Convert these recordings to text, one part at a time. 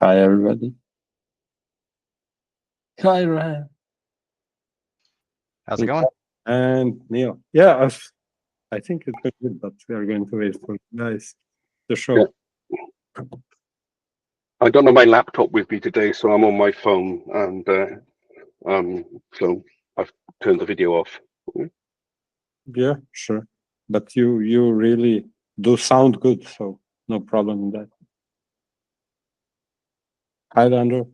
Hi, everybody. Hi, Ryan. How's it going? And Neil. Yeah, I think it's good, but we are going to wait for guys to show. Yeah. I don't have my laptop with me today, so I'm on my phone, and so I've turned the video off. Yeah, sure. But you really do sound good, so no problem in that. Hi, Andrew.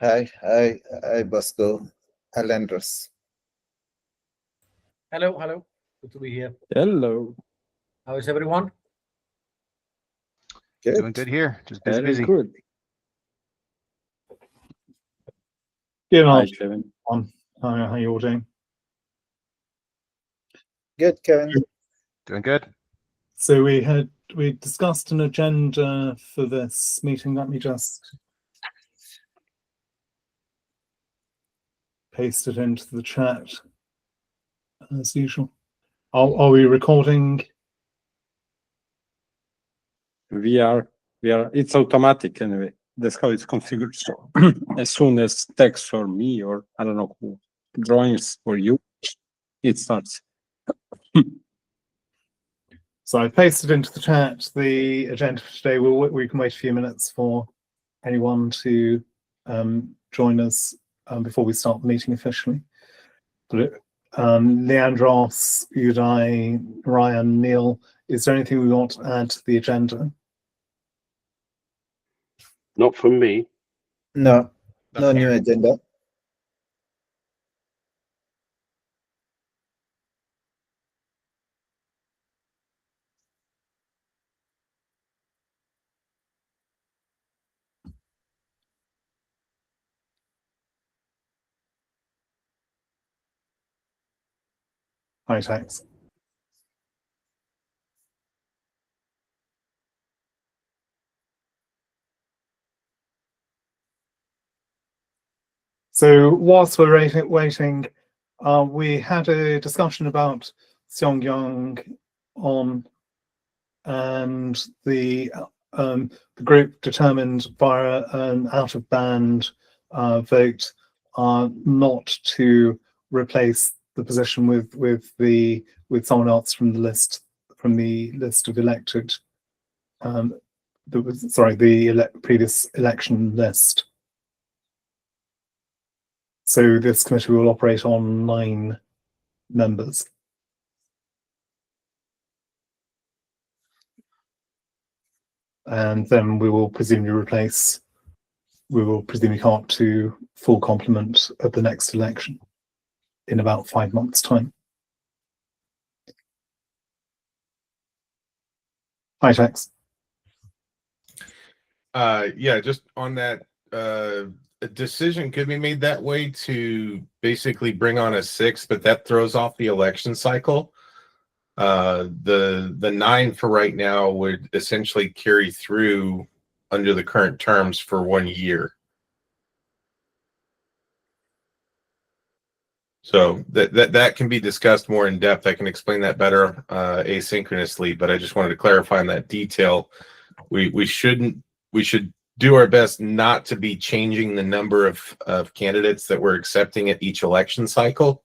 Hi, Bosco. Alendros. Hello. Good to be here. Hello. How is everyone? Good. Doing good here. Just busy, Very busy. good. Good Hi, afternoon. Kevin. How are you all doing? Good, Kevin. Doing good. So we discussed an agenda for this meeting. Let me just paste it into the chat as usual. Are we recording? We are. It's automatic anyway. That's how it's configured. So as soon as text for me or I don't know who drawings for you, it starts. So I pasted into the chat the agenda for today. We can wait a few minutes for anyone to join us before we start the meeting officially. But Leandros, Uday, Ryan, Neil, is there anything we want to add to the agenda? Not from me. No new agenda. Hi, thanks. So whilst we're waiting, we had a discussion about Seongyang on, and the group determined via an out-of-band vote not to replace the position with someone else from the list of elected. The previous election list. So this committee will operate on 9 members. And then we will presumably come up to full complement at the next election in about 5 months' time. Hi, Tex. Yeah, just on that, a decision could be made that way to basically bring on a 6, but that throws off the election cycle. The 9 for right now would essentially carry through under the current terms for 1 year. So that can be discussed more in depth. I can explain that better asynchronously, but I just wanted to clarify on that detail. We should do our best not to be changing the number of candidates that we're accepting at each election cycle,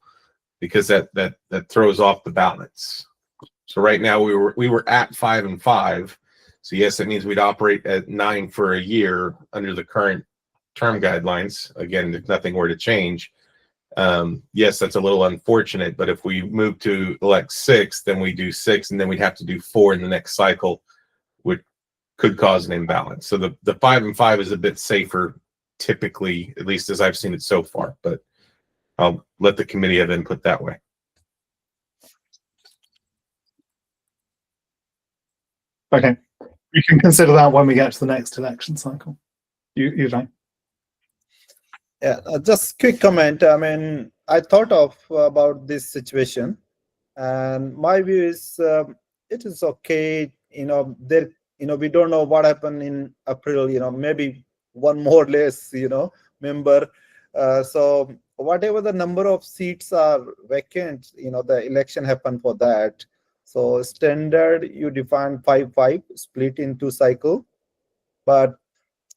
because that throws off the balance. So right now we were at 5 and 5. So yes, that means we'd operate at 9 for a year under the current term guidelines. Again, if nothing were to change. Yes, that's a little unfortunate, but if we move to elect 6, then we do 6, and then we'd have to do 4 in the next cycle, which could cause an imbalance. So the 5 and 5 is a bit safer, typically, at least as I've seen it so far, but I'll let the committee have input that way. Okay, we can consider that when we get to the next election cycle. You don't? Yeah, just quick comment. I mean, I thought about this situation, and my view is it is okay. We don't know what happened in April. Maybe one more less. Member. So whatever the number of seats are vacant, the election happened for that. So standard, you define 5-5 split into cycle, but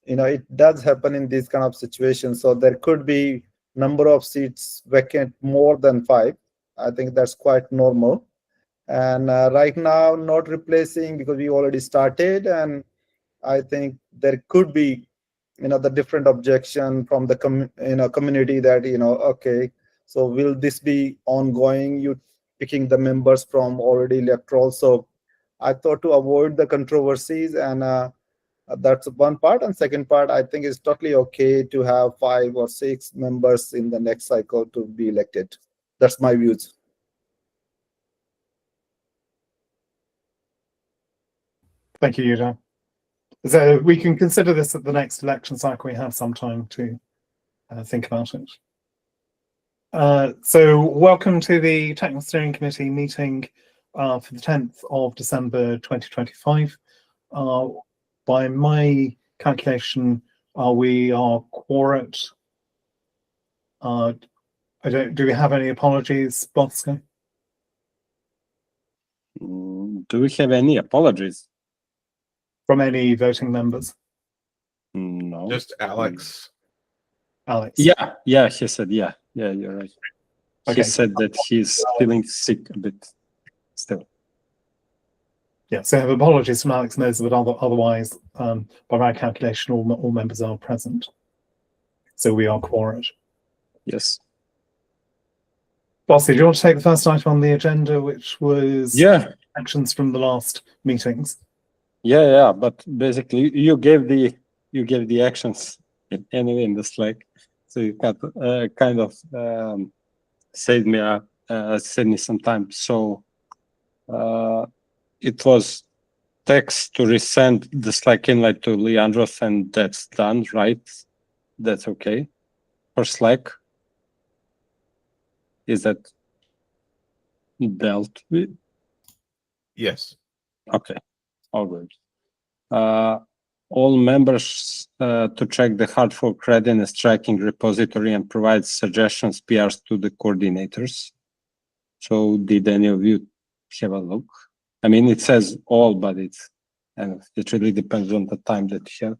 it does happen in these kind of situations. So there could be number of seats vacant more than 5. I think that's quite normal. And right now, not replacing because we already started, and I think there could be the different objection from the community that okay, so will this be ongoing, you picking the members from already electoral? So I thought to avoid the controversies, and that's one part. And second part, I think it's totally okay to have 5 or 6 members in the next cycle to be elected. That's my views. Thank you, Yuda. So we can consider this at the next election cycle. We have some time to think about it. So welcome to the Technical Steering Committee meeting for the 10th of December 2025. By my calculation, we are quorate. Do we have any apologies, Bosco? Do we have any apologies? From any voting members? No. Just Alex. Alex? Yeah, he said, yeah, you're right. Okay. He said that he's feeling sick a bit still. Yeah, so I have apologies from Alex Moser, but otherwise, by my calculation, all members are present. So we are quorate. Yes. Bossy, do you want to take the first item on the agenda, which was actions from the last meetings? Yeah, but basically you gave the actions anyway in the Slack, so you got kind of saved me some time. So it was text to resend the Slack invite to Leandros, and that's done, right? That's okay for Slack. Is that dealt with? Yes. Okay. All good. All members to check the hard fork readiness tracking repository and provide suggestions, PRs to the coordinators. So did any of you have a look? I mean, it says all, but it really depends on the time that you have.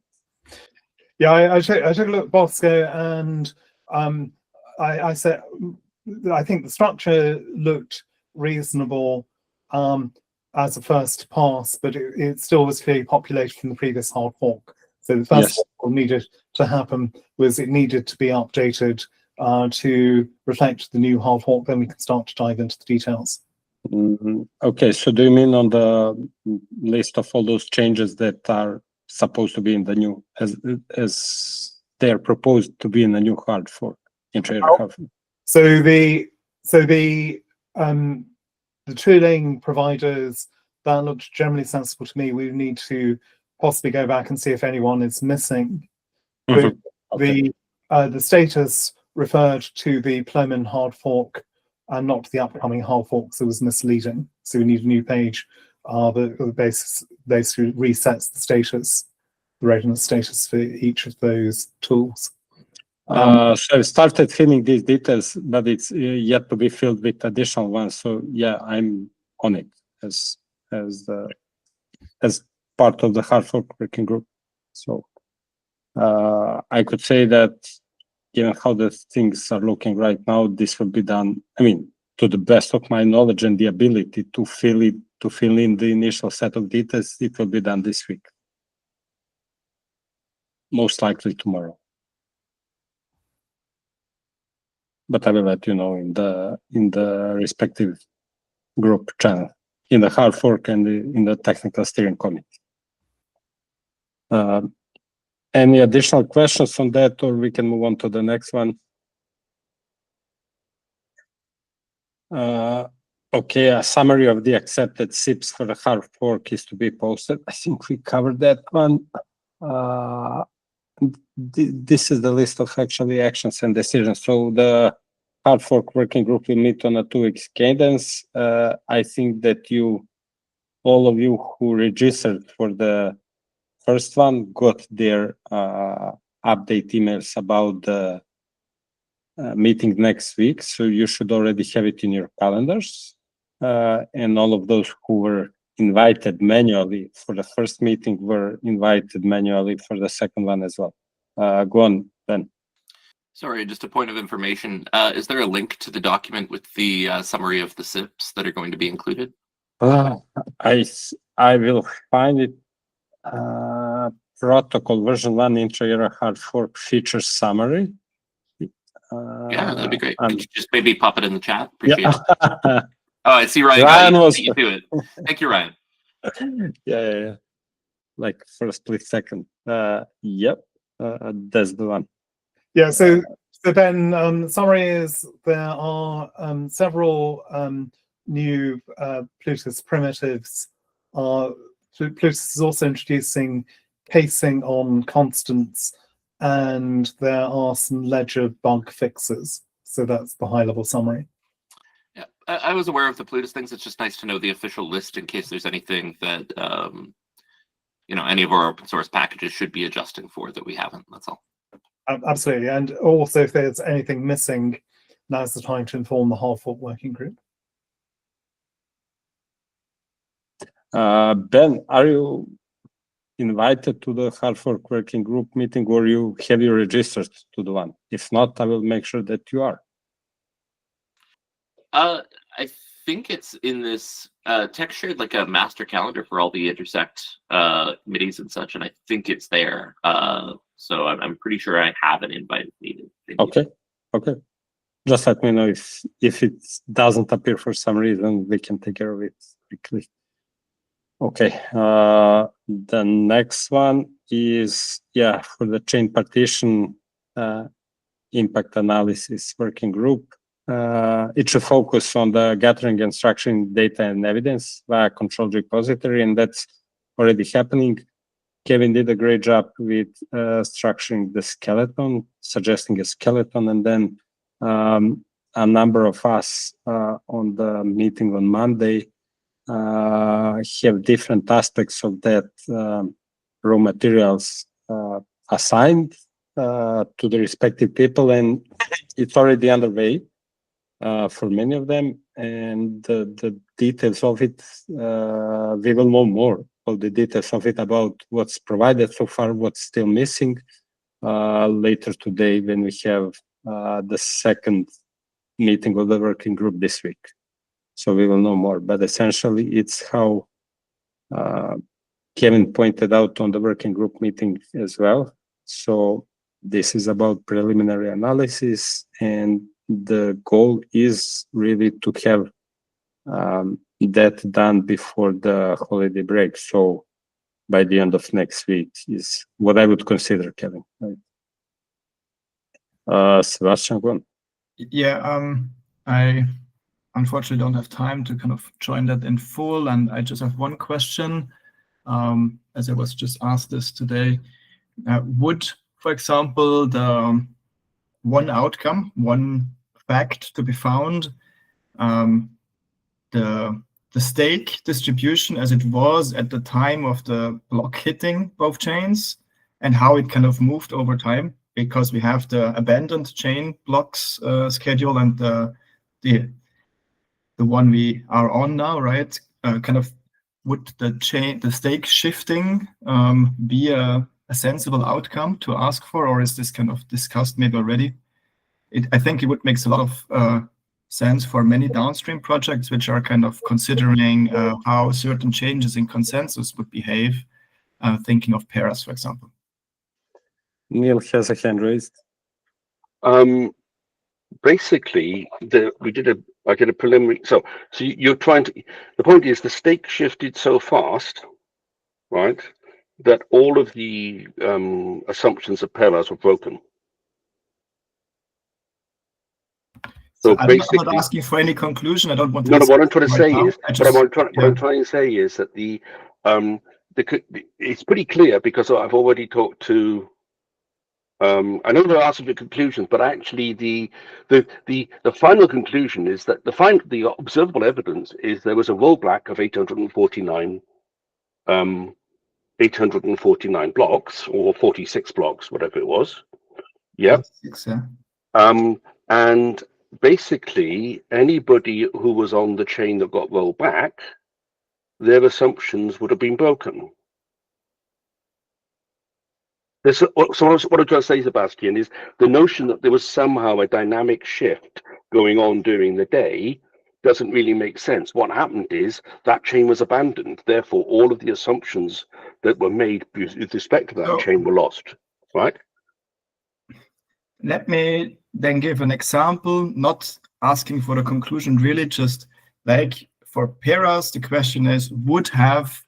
Yeah, I took a look, Bosco, and I said I think the structure looked reasonable as a first pass, but it still was fairly populated from the previous hard fork. So the first thing that needed to happen was it needed to be updated to reflect the new hard fork. Then we can start to dive into the details. Okay, so do you mean on the list of all those changes that are supposed to be in the new, as they're proposed to be in the new hard fork? So the tooling providers, that looked generally sensible to me. We need to possibly go back and see if anyone is missing. But the status referred to the Plomin hard fork and not to the upcoming hard fork, so it was misleading. So we need a new page that basically resets the status, the readiness status for each of those tools. So I started filling these details, but it's yet to be filled with additional ones. So yeah, I'm on it as part of the hard fork working group. So I could say that given how the things are looking right now, this will be done, I mean, to the best of my knowledge and the ability to fill in the initial set of details, it will be done this week. Most likely tomorrow. But I will let you know in the respective group channel, in the hard fork and in the technical steering committee. Any additional questions on that, or we can move on to the next one? Okay, a summary of the accepted SIPs for the hard fork is to be posted. I think we covered that one. This is the list of actually actions and decisions. So the hard fork working group will meet on a 2-week cadence. I think that all of you who registered for the first one got their update emails about the meeting next week, so you should already have it in your calendars. And all of those who were invited manually for the first meeting were invited manually for the second one as well. Go on, Ben. Sorry, just a point of information. Is there a link to the document with the summary of the SIPs that are going to be included? I will find it. Protocol version 1 intra-era hard fork feature summary. Yeah, that'd be great. and- Could you just maybe pop it in the chat? Appreciate Yeah. it. Oh, I see Ryan. Ryan was- beat you to it. Thank you, Ryan. Yeah. Like for a split second. Yep. That's the one. Yeah, so Ben, summary is there are several new Plutus primitives. Plutus is also introducing casing on constants, and there are some ledger bug fixes. So that's the high-level summary. Yeah, I was aware of the Plutus things. It's just nice to know the official list in case there's anything that any of our open source packages should be adjusting for that we haven't. That's all. Absolutely, and also if there's anything missing, now's the time to inform the hard fork working group. Ben, are you invited to the hard fork working group meeting, or have you registered to the one? If not, I will make sure that you are. I think it's in this Tech shared like a master calendar for all the Intersect committees and such, and I think it's there. So I'm pretty sure I have an invite if needed. Okay. Just let me know if it doesn't appear for some reason, we can take care of it quickly. Okay. The next one is for the chain partition impact analysis working group. It should focus on the gathering and structuring data and evidence via controlled repository, and that's already happening. Kevin did a great job with structuring the skeleton, suggesting a skeleton, and then a number of us on the meeting on Monday have different aspects of that raw materials assigned to the respective people, and it's already underway for many of them. And the details of it, we will know more of the details of it about what's provided so far, what's still missing later today when we have the second meeting of the working group this week. So we will know more, but essentially it's how Kevin pointed out on the working group meeting as well. So this is about preliminary analysis, and the goal is really to have that done before the holiday break. So by the end of next week is what I would consider, Kevin. Right? Sebastian, go on. Yeah, I unfortunately don't have time to kind of join that in full, and I just have one question. As I was just asked this today, would, for example, the one outcome, one fact to be found, the stake distribution as it was at the time of the block hitting both chains, and how it kind of moved over time, because we have the abandoned chain blocks schedule and the one we are on now, right? Kind of would the stake shifting be a sensible outcome to ask for, or is this kind of discussed maybe already? I think it would make a lot of sense for many downstream projects which are kind of considering how certain changes in consensus would behave, thinking of pairs, for example. Neil has a hand raised. Basically, I did a preliminary. So you're trying to. The point is, the stake shifted so fast, right, that all of the assumptions of pairs were broken. So I'm basically, not asking for any conclusion. I don't want to. No, what I'm trying to say now. is, what I'm trying to say is that it's pretty clear, because I've already talked to. I know there are some conclusions, but actually the final conclusion is that the observable evidence is there was a rollback of 849 blocks, or 46 blocks, whatever it was. Yeah. 6, yeah. And basically, anybody who was on the chain that got rolled back, their assumptions would have been broken. So what I'm trying to say, Sebastian, is the notion that there was somehow a dynamic shift going on during the day doesn't really make sense. What happened is that chain was abandoned. Therefore, all of the assumptions that were made with respect to that So- chain were lost, right? Let me then give an example, not asking for a conclusion, really just like for Peras, the question is, would have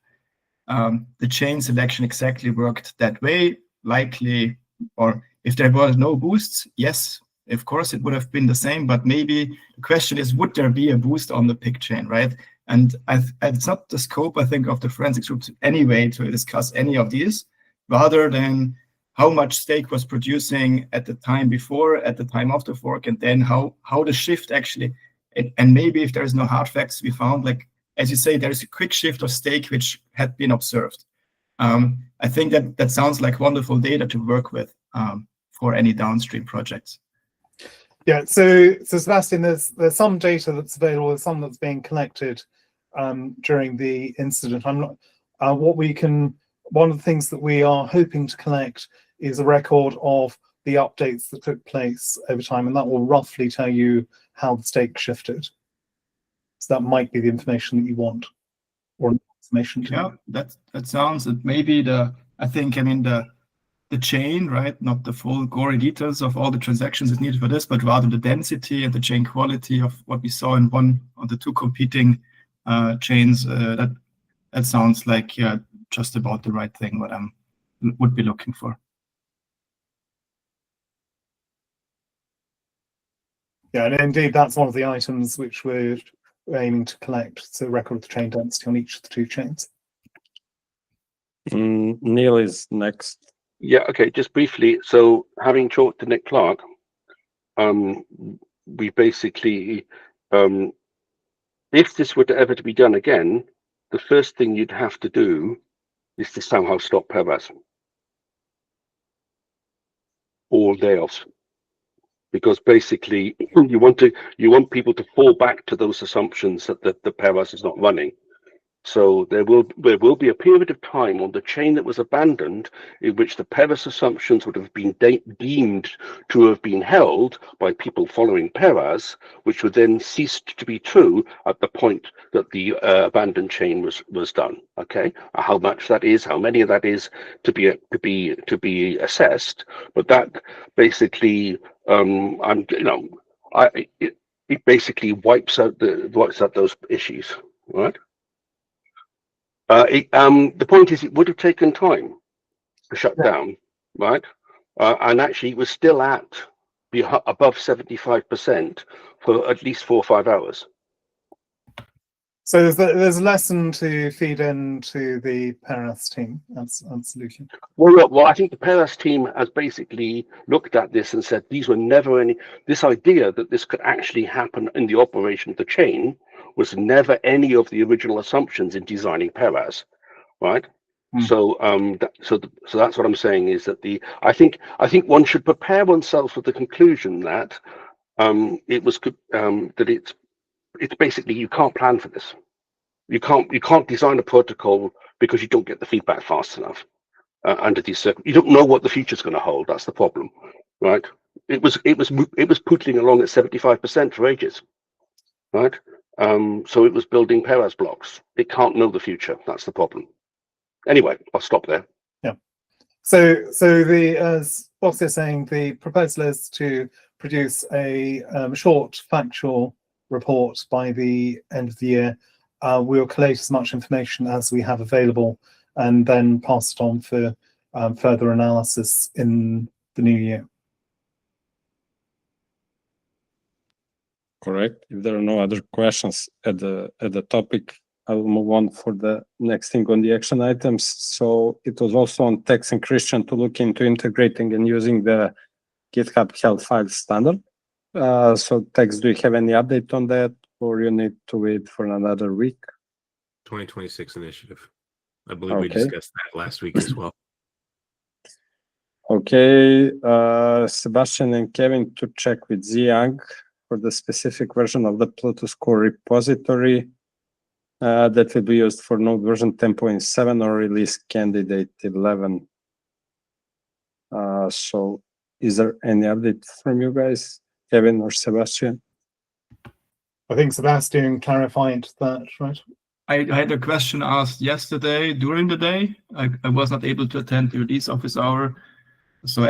the chain selection exactly worked that way? Likely, or if there were no boosts, yes, of course it would have been the same, but maybe the question is, would there be a boost on the pick chain, right? And it's not the scope, I think, of the forensics group anyway to discuss any of these, rather than how much stake was producing at the time before, at the time of the fork, and then how the shift actually, and maybe if there's no hard facts we found, like, as you say, there's a quick shift of stake which had been observed. I think that sounds like wonderful data to work with for any downstream projects. Yeah, so Sebastian, there's some data that's available, there's some that's being collected during the incident. One of the things that we are hoping to collect is a record of the updates that took place over time, and that will roughly tell you how the stake shifted. So that might be the information that you want, or information to Yeah, that sounds that maybe the chain, right? Not the full gory details of all the transactions is needed for this, but rather the density and the chain quality of what we saw in one of the two competing chains. That sounds like just about the right thing what I would be looking for. Yeah, and indeed that's one of the items which we're aiming to collect, so record of the chain density on each of the two chains. Neil is next. Yeah, okay, just briefly. So having talked to Nick Clark, we basically, if this were to ever to be done again, the first thing you'd have to do is to somehow stop Peras. All layoffs. Because basically you want people to fall back to those assumptions that the Peras is not running. So there will be a period of time on the chain that was abandoned in which the Peras assumptions would have been deemed to have been held by people following Peras, which would then cease to be true at the point that the abandoned chain was done. Okay, how much that is, how many of that is to be assessed, but that basically it basically wipes out those issues, right? The point is, it would have taken time to shut down, right? And actually, it was still at above 75% for at least 4 or 5 hours. So there's a lesson to feed into the Peras team. Absolutely. Well, I think the Peras team has basically looked at this and said these were never this idea that this could actually happen in the operation of the chain was never any of the original assumptions in designing Peras, right? So so that's what I'm saying is that I think one should prepare oneself for the conclusion that it's basically you can't plan for this. You can't design a protocol because you don't get the feedback fast enough under these circumstances. You don't know what the future is going to hold. That's the problem, right? It was pootling along at 75% for ages, right? So it was building Peras blocks. It can't know the future. That's the problem. Anyway, I'll stop there. Yeah. So as Box is saying, the proposal is to produce a short factual report by the end of the year. We'll collate as much information as we have available and then pass it on for further analysis in the new year. Correct. If there are no other questions at the topic, I will move on for the next thing on the action items. So it was also on Tex and Christian to look into integrating and using the GitHub held file standard. So Tex, do you have any update on that, or you need to wait for another week? 2026 initiative. I believe we discussed that last week as well. Okay, Sebastian and Kevin to check with Xiang for the specific version of the Plutus core repository that will be used for node version 10.7 or release candidate 11. So is there any update from you guys, Kevin or Sebastian? I think Sebastian clarified that, right? I had a question asked yesterday during the day. I was not able to attend the release office hour. So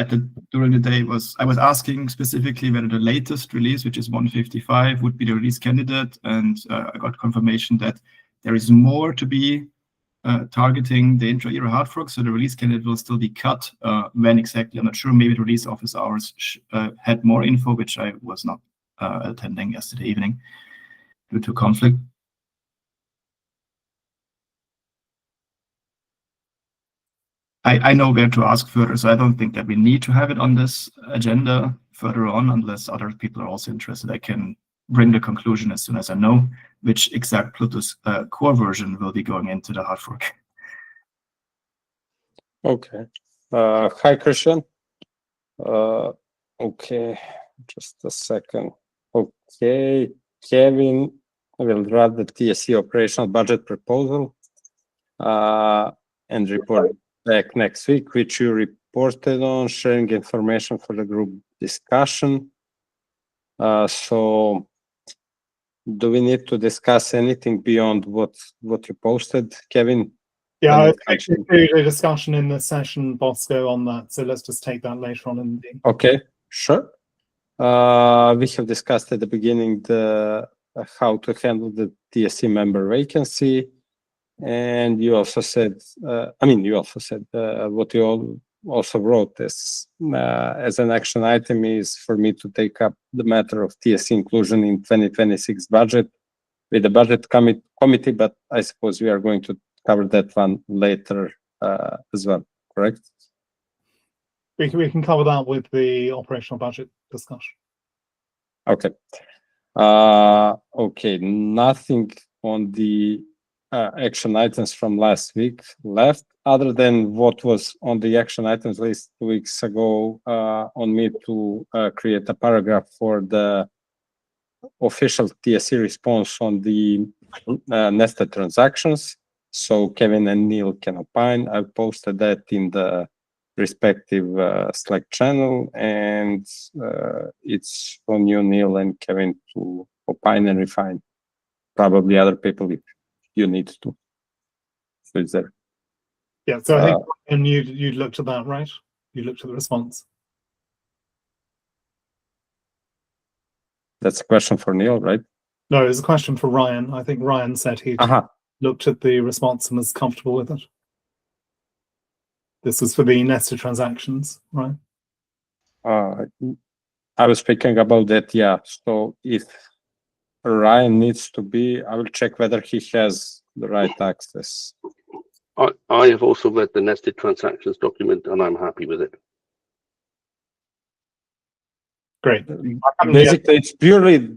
during the day I was asking specifically whether the latest release, which is 155, would be the release candidate, and I got confirmation that there is more to be targeting the intra-era hard fork, so the release candidate will still be cut. When exactly, I'm not sure. Maybe the release office hours had more info, which I was not attending yesterday evening due to conflict. I know where to ask further, so I don't think that we need to have it on this agenda further on, unless other people are also interested. I can bring the conclusion as soon as I know which exact Plutus core version will be going into the hard fork. Okay. Hi, Christian. Okay, just a second. Okay, Kevin will draft the TSC operational budget proposal and report back next week, which you reported on, sharing information for the group discussion. So do we need to discuss anything beyond what you posted, Kevin? Yeah, I think we included a discussion in the session, Bosco, on that. So let's just take that later on in the meeting. Okay, sure. We have discussed at the beginning how to handle the TSC member vacancy. And you also said, what you also wrote as an action item is for me to take up the matter of TSC inclusion in 2026 budget with the budget committee, but I suppose we are going to cover that one later as well, correct? We can cover that with the operational budget discussion. Okay. Okay, nothing on the action items from last week left, other than what was on the action items list 2 weeks ago on me to create a paragraph for the official TSC response on the nested transactions. So Kevin and Neil can opine. I posted that in the respective Slack channel, and it's on you, Neil and Kevin, to opine and refine. Probably other people if you need to. So it's there. Yeah, so I think and you looked at that, right? You looked at the response. That's a question for Neil, right? No, it was a question for Ryan. I think Ryan said he looked at the response and was comfortable with it. This was for the nested transactions, right? I was speaking about that, yeah. So if Ryan needs to be, I will check whether he has the right access. I have also read the nested transactions document and I'm happy with it. Great. Basically, it's purely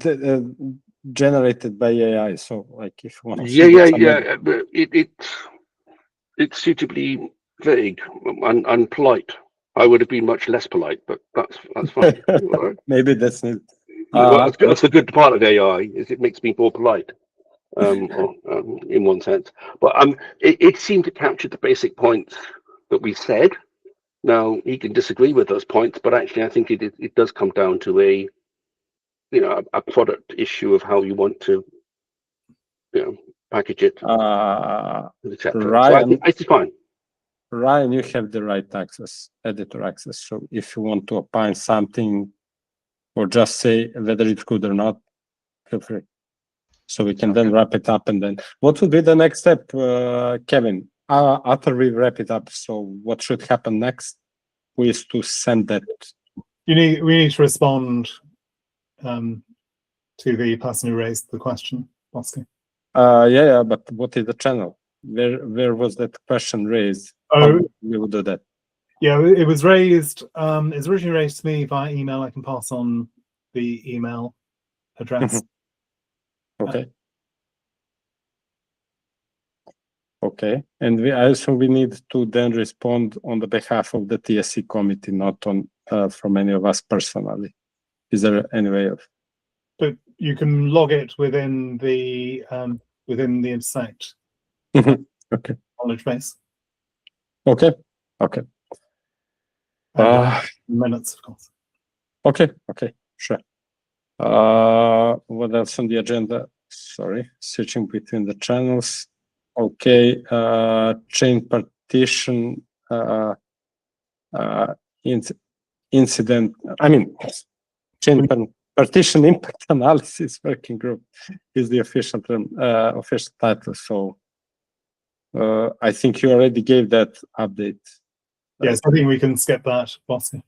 generated by AI. So, like, if you want to, yeah. But it's suitably vague and polite. I would have been much less polite, but that's fine. Right. Maybe that's it. That's the good part of AI, is it makes me more polite, in one sense. But it seemed to capture the basic points that we said. Now he can disagree with those points, but actually I think it does come down to a product issue of how you want to package it, etc. Ryan, so I think it's fine. Ryan, you have the right access, editor access. So if you want to opine something or just say whether it's good or not, feel free. So we can then wrap it up. And then what will be the next step, Kevin? After we wrap it up, so what should happen next is to send that. We need to respond to the person who raised the question, Bosco. Yeah, but what is the channel? Where was that question raised? Oh, we will do that. Yeah, it was raised. It's originally raised to me via email. I can pass on the email address. Okay. Okay, and we need to then respond on the behalf of the TSC committee, not on from any of us personally. Is there any way of? But you can log it within the Intersect Okay. knowledge base. Okay. And minutes, of course. Okay, sure. What else on the agenda? Sorry, switching between the channels. Okay, chain partition incident. I mean, partition impact analysis working group is the official term, official title. So I think you already gave that update. Yes, I think we can skip that, Bosco.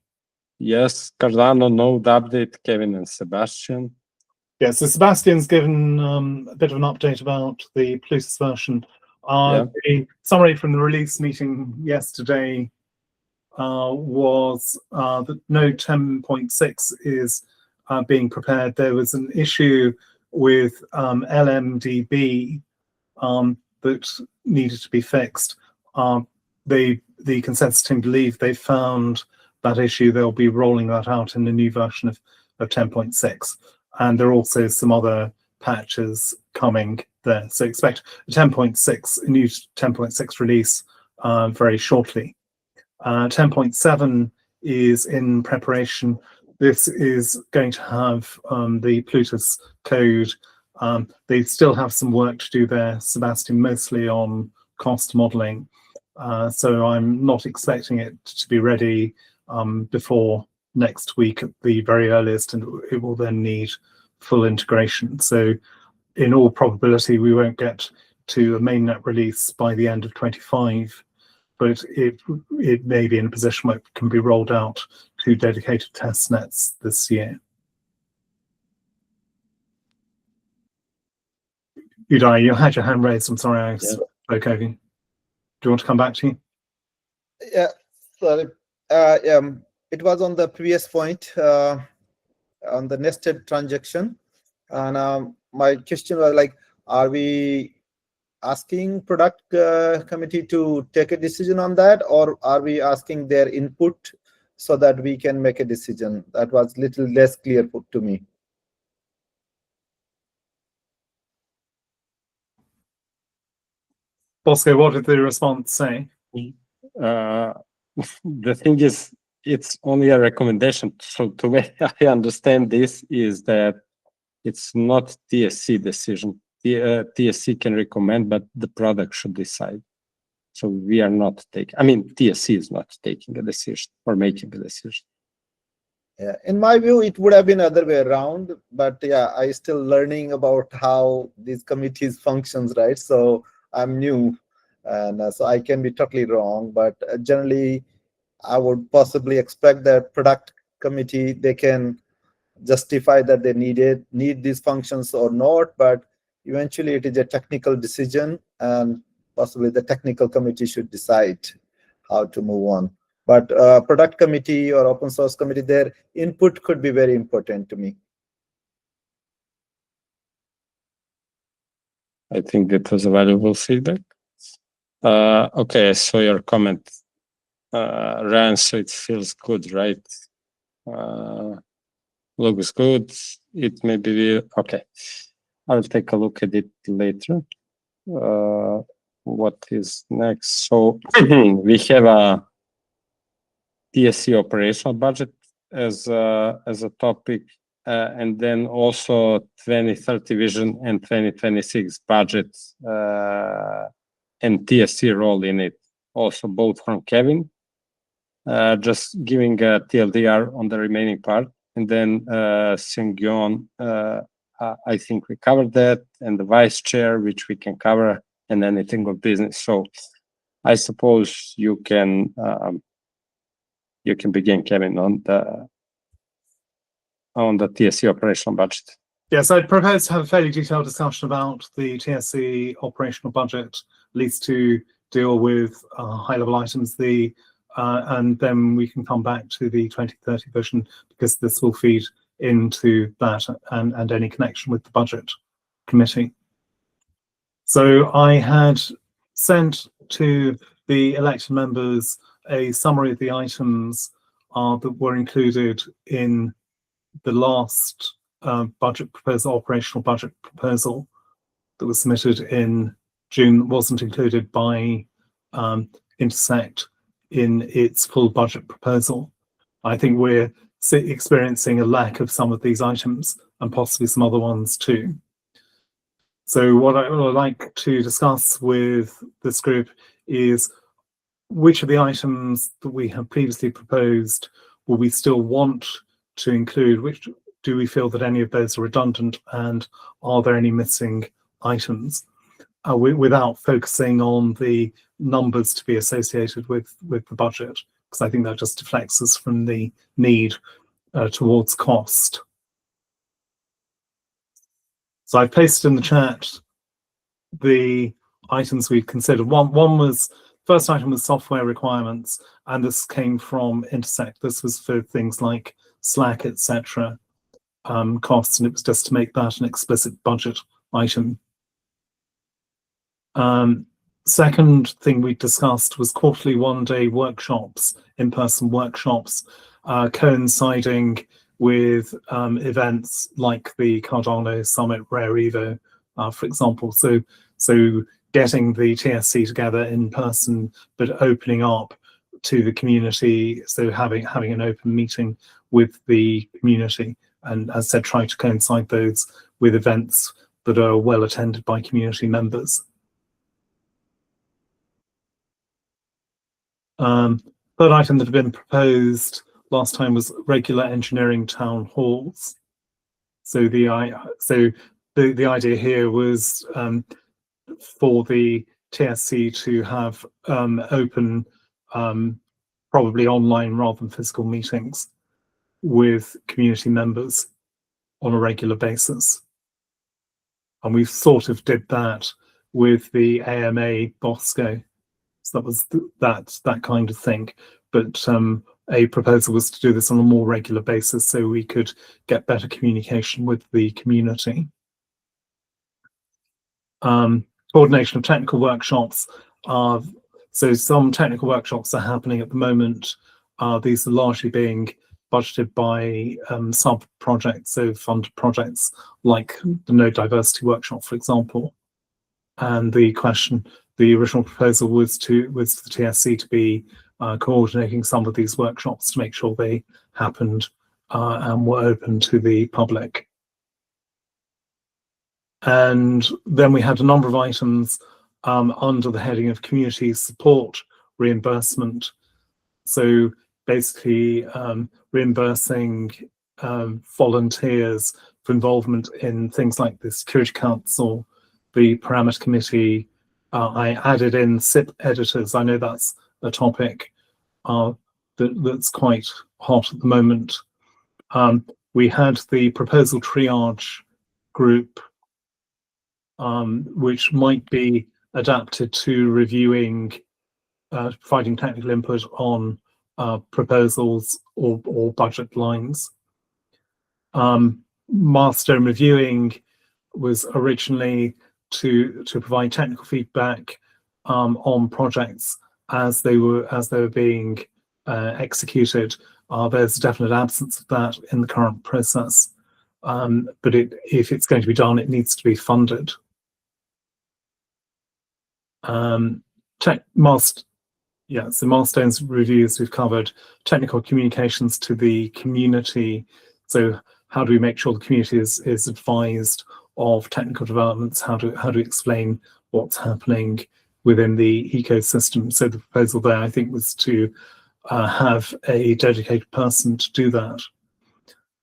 Yes, Cardano node update, Kevin and Sebastian. Yeah, so Sebastian's given a bit of an update about the Plutus version. The summary from the release meeting yesterday was that Node 10.6 is being prepared. There was an issue with LMDB that needed to be fixed. The consensus team believe they found that issue. They'll be rolling that out in the new version of 10.6. And there are also some other patches coming there. So expect a 10.6, a new 10.6 release very shortly. 10.7 is in preparation. This is going to have the Plutus code. They still have some work to do there, Sebastian, mostly on cost modeling. So I'm not expecting it to be ready before next week at the very earliest, and it will then need full integration. So in all probability, we won't get to a mainnet release by the end of 25, but it may be in a position where it can be rolled out to dedicated test nets this year. Uday, you had your hand raised. I'm sorry I spoke over you. Do you want to come back to you? Yeah, sorry. It was on the previous point on the nested transaction, and my question was like, are we asking product committee to take a decision on that, or are we asking their input so that we can make a decision? That was little less clear to me. Bosco, what did the response say? The thing is, it's only a recommendation. So the way I understand this is that it's not TSC decision. The TSC can recommend, but the product should decide. So we are not taking, I mean, TSC is not taking a decision or making a decision. Yeah, in my view, it would have been other way around, but yeah, I still learning about how these committees functions, right? So I'm new, and so I can be totally wrong, but generally I would possibly expect that product committee, they can justify that they need these functions or not, but eventually it is a technical decision, and possibly the technical committee should decide how to move on. But product committee or open source committee, their input could be very important to me. I think that was a valuable feedback. Okay, I saw your comment, Ryan, so it feels good, right? Looks good. It may be, okay. I'll take a look at it later. What is next? So we have a TSC operational budget as a topic, and then also 2030 vision and 2026 budget and TSC role in it. Also both from Kevin. Just giving a TLDR on the remaining part, and then Seung-Yeon, I think we covered that, and the vice chair, which we can cover, and anything of business. So I suppose you can begin, Kevin, on the TSC operational budget. Yes, I propose to have a fairly detailed discussion about the TSC operational budget, at least to deal with high-level items. And then we can come back to the 2030 vision, because this will feed into that and any connection with the budget committee. So I had sent to the elected members a summary of the items that were included in the last budget proposal, operational budget proposal that was submitted in June, wasn't included by Intersect in its full budget proposal. I think we're experiencing a lack of some of these items and possibly some other ones too. So what I would like to discuss with this group is which of the items that we have previously proposed will we still want to include, which do we feel that any of those are redundant, and are there any missing items, without focusing on the numbers to be associated with the budget, because I think that just deflects us from the need towards cost. So I pasted in the chat the items we considered. One was, first item was software requirements, and this came from Intersect. This was for things like Slack, etc. Costs, and it was just to make that an explicit budget item. Second thing we discussed was quarterly one-day workshops, in-person workshops, coinciding with events like the Cardano Summit Rare Evo, for example. So getting the TSC together in person, but opening up to the community, so having an open meeting with the community, and as I said, trying to coincide those with events that are well attended by community members. Third item that had been proposed last time was regular engineering town halls. So the idea here was for the TSC to have open, probably online rather than physical meetings with community members on a regular basis. And we sort of did that with the AMA Bosco. So that was that kind of thing. But a proposal was to do this on a more regular basis so we could get better communication with the community. Coordination of technical workshops. So some technical workshops are happening at the moment. These are largely being budgeted by sub-projects, so funded projects like the Node Diversity Workshop, for example. And the original proposal was for the TSC to be coordinating some of these workshops to make sure they happened and were open to the public. And then we had a number of items under the heading of community support reimbursement. So basically reimbursing volunteers for involvement in things like the Security Council, the Parameter Committee. I added in SIP editors. I know that's a topic that's quite hot at the moment. We had the proposal triage group, which might be adapted to reviewing, providing technical input on proposals or budget lines. Milestone reviewing was originally to provide technical feedback on projects as they were being executed. There's a definite absence of that in the current process, but if it's going to be done, it needs to be funded. So milestones reviews we've covered. Technical communications to the community. So how do we make sure the community is advised of technical developments? How to explain what's happening within the ecosystem? So the proposal there, I think, was to have a dedicated person to do that.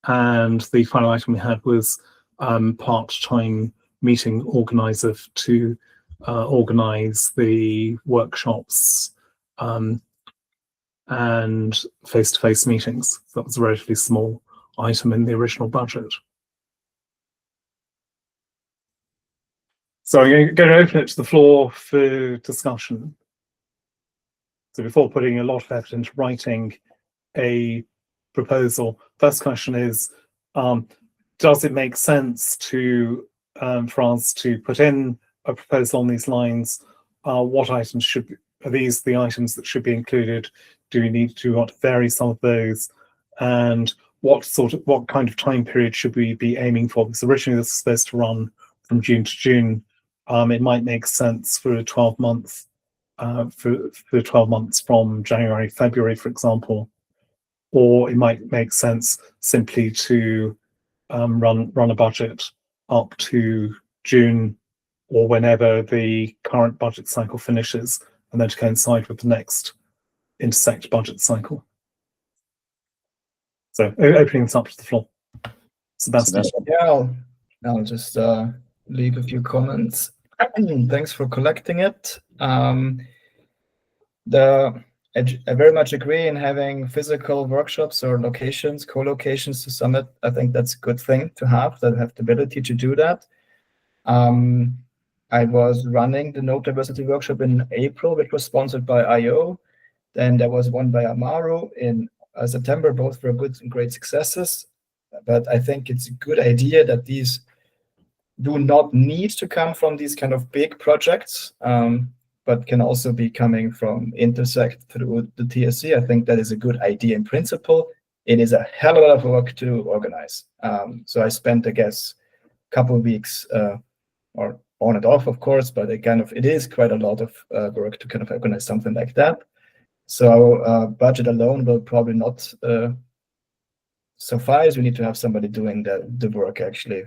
And the final item we had was part-time meeting organizer to organize the workshops and face-to-face meetings. That was a relatively small item in the original budget. So I'm going to open it to the floor for discussion. So before putting a lot of effort into writing a proposal, first question is, does it make sense for us to put in a proposal on these lines, what items are these the items that should be included? Do we want to vary some of those? And what kind of time period should we be aiming for? Because originally this was supposed to run from June to June. It might make sense for 12 months, for 12 months from January, February, for example, or it might make sense simply to run a budget up to June or whenever the current budget cycle finishes, and then to coincide with the next intersect budget cycle. So opening this up to the floor. Sebastian. Yeah, I'll just leave a few comments. Thanks for collecting it. I very much agree in having physical workshops or locations, co-locations to Summit. I think that's a good thing to have the ability to do that. I was running the Node Diversity Workshop in April, which was sponsored by IO. Then there was one by Amaru in September. Both were good and great successes. But I think it's a good idea that these do not need to come from these kind of big projects, but can also be coming from Intersect through the TSC. I think that is a good idea in principle. It is a hell of a lot of work to organize. So I spent, I guess, a couple of weeks, or on and off, of course, but it is quite a lot of work to kind of organize something like that. So budget alone will probably not suffice. We need to have somebody doing the work actually,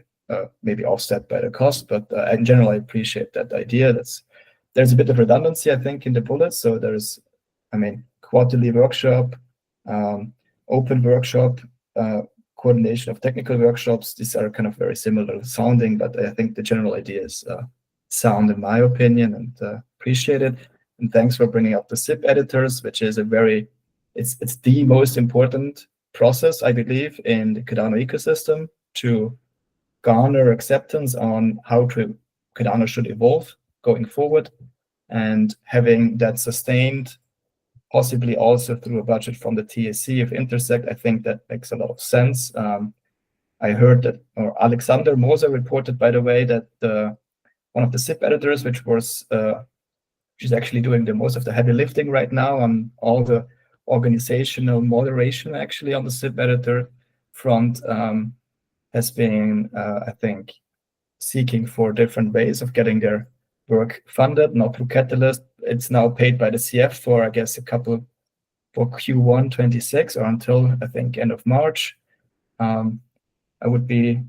maybe offset by the cost. But in general, I appreciate that idea. There's a bit of redundancy, I think, in the bullets. So there's, quarterly workshop, open workshop, coordination of technical workshops. These are kind of very similar sounding, but I think the general idea is sound in my opinion, and appreciate it. And thanks for bringing up the SIP editors, which is it's the most important process, I believe, in the Cardano ecosystem to garner acceptance on how Cardano should evolve going forward, and having that sustained, possibly also through a budget from the TSC of Intersect. I think that makes a lot of sense. I heard that, or Alexander Moser reported, by the way, that one of the SIP editors, which was, she's actually doing the most of the heavy lifting right now on all the organizational moderation actually on the SIP editor front, has been, I think, seeking for different ways of getting their work funded, not through Catalyst. It's now paid by the CF for, I guess, for Q1 26 or until, I think, end of March. I would be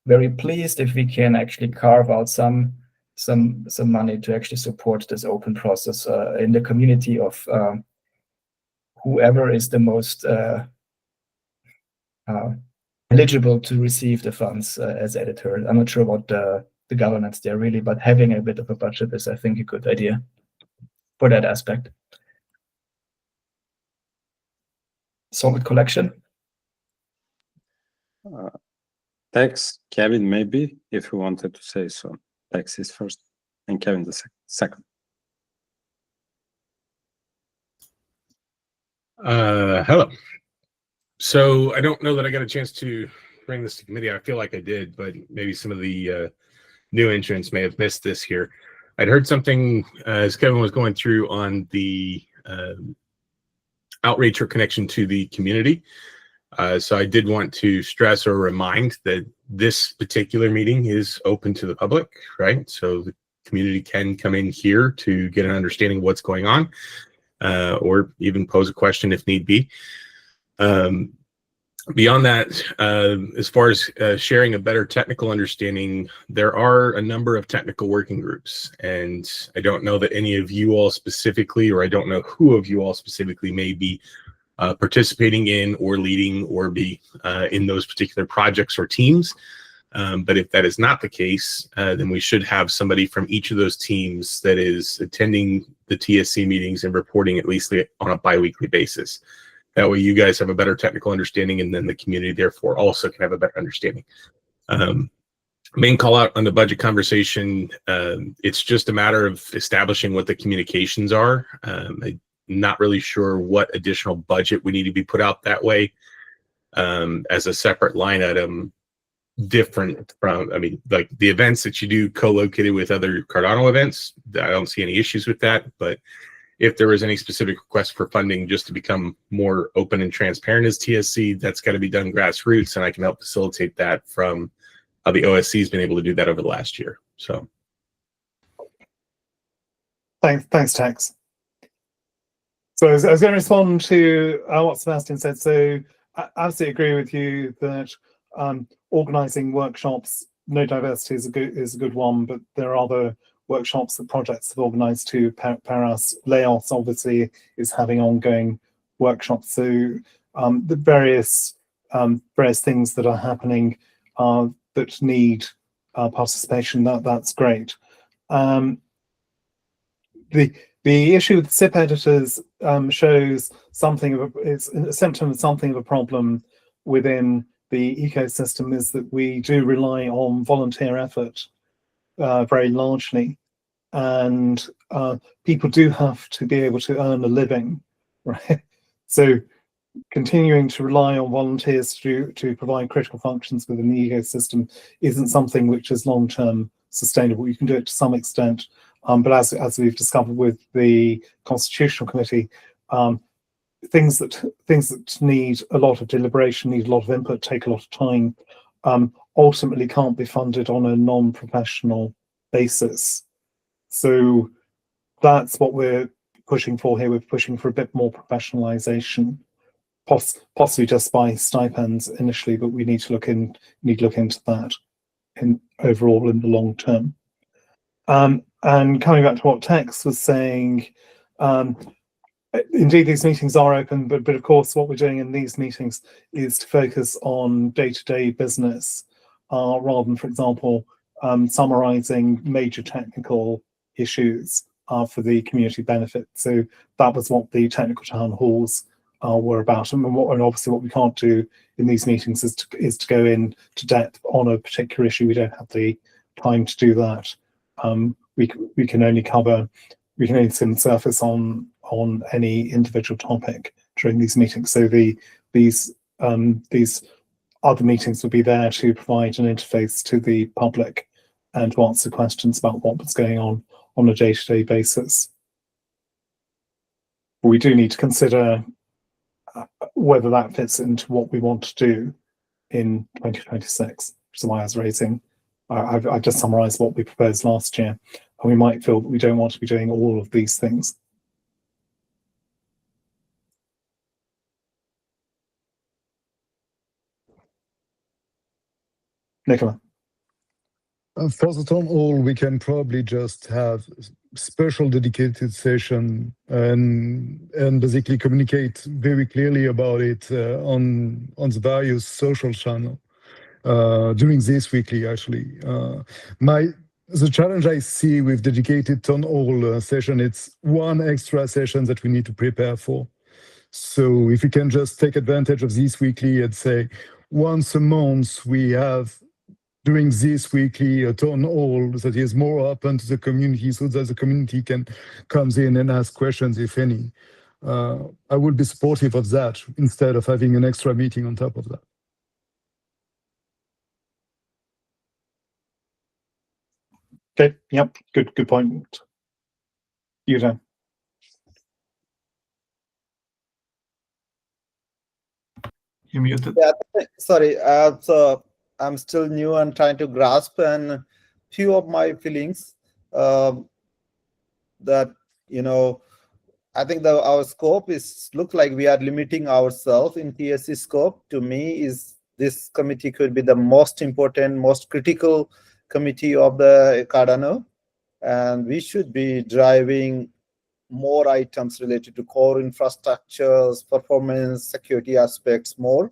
very pleased if we can actually carve out some money to actually support this open process in the community of whoever is the most eligible to receive the funds as editor. I'm not sure about the governance there really, but having a bit of a budget is, I think, a good idea for that aspect. Solid collection. Thanks, Kevin, maybe, if you wanted to say so. Thanks is first, and Kevin the second. Hello. So I don't know that I got a chance to bring this to committee. I feel like I did, but maybe some of the new entrants may have missed this here. I'd heard something as Kevin was going through on the outreach or connection to the community. So I did want to stress or remind that this particular meeting is open to the public, right? So the community can come in here to get an understanding of what's going on, or even pose a question if need be. Beyond that, as far as sharing a better technical understanding, there are a number of technical working groups, and I don't know that any of you all specifically, or I don't know who of you all specifically may be participating in or leading or be in those particular projects or teams. But if that is not the case, then we should have somebody from each of those teams that is attending the TSC meetings and reporting at least on a bi-weekly basis. That way you guys have a better technical understanding, and then the community therefore also can have a better understanding. Main call out on the budget conversation, it's just a matter of establishing what the communications are. I'm not really sure what additional budget would need to be put out that way as a separate line item. different from, I mean, like the events that you do co-located with other Cardano events, I don't see any issues with that. But if there is any specific request for funding just to become more open and transparent as TSC, that's got to be done grassroots, and I can help facilitate that from how the OSC has been able to do that over the last year. So Thanks, Tex. So I was going to respond to what Sebastian said. So I absolutely agree with you that organising workshops, no diversity is a good one, but there are other workshops that projects have organised too. Paras Laos obviously is having ongoing workshops. So the various things that are happening that need participation, that's great. The issue with SIP editors shows something of it's a symptom of something of a problem within the ecosystem, is that we do rely on volunteer effort very largely, and people do have to be able to earn a living, right? So continuing to rely on volunteers to provide critical functions within the ecosystem isn't something which is long-term sustainable. You can do it to some extent, but as we've discovered with the Constitutional Committee, things that need a lot of deliberation, need a lot of input, take a lot of time, ultimately can't be funded on a non-professional basis. So that's what we're pushing for here. We're pushing for a bit more professionalization, possibly just by stipends initially, but we need to look into that overall in the long term. And coming back to what Tex was saying, indeed these meetings are open, but of course what we're doing in these meetings is to focus on day-to-day business, rather than, for example, summarizing major technical issues for the community benefit. So that was what the technical town halls were about, and obviously what we can't do in these meetings is to go into depth on a particular issue. We don't have the time to do that. We can only skim the surface on any individual topic during these meetings. So these other meetings will be there to provide an interface to the public and to answer questions about what was going on a day-to-day basis. We do need to consider whether that fits into what we want to do in 2026, which is why I was raising. I've just summarised what we proposed last year, and we might feel that we don't want to be doing all of these things. Nicola. For the town hall, we can probably just have special dedicated session and basically communicate very clearly about it on the various social channels during this weekly. Actually, the challenge I see with dedicated town hall session, it's one extra session that we need to prepare for. So if we can just take advantage of this weekly and say once a month we have, during this weekly, a town hall that is more open to the community, so that the community can come in and ask questions, if any. I would be supportive of that instead of having an extra meeting on top of that. Okay. Yep. Good point. Yuda. You're muted. Yeah, sorry. So I'm still new and trying to grasp, and few of my feelings that, I think our scope look like we are limiting ourselves in TSC scope. To me, is this committee could be the most important, most critical committee of the Cardano, and we should be driving more items related to core infrastructures, performance, security aspects more.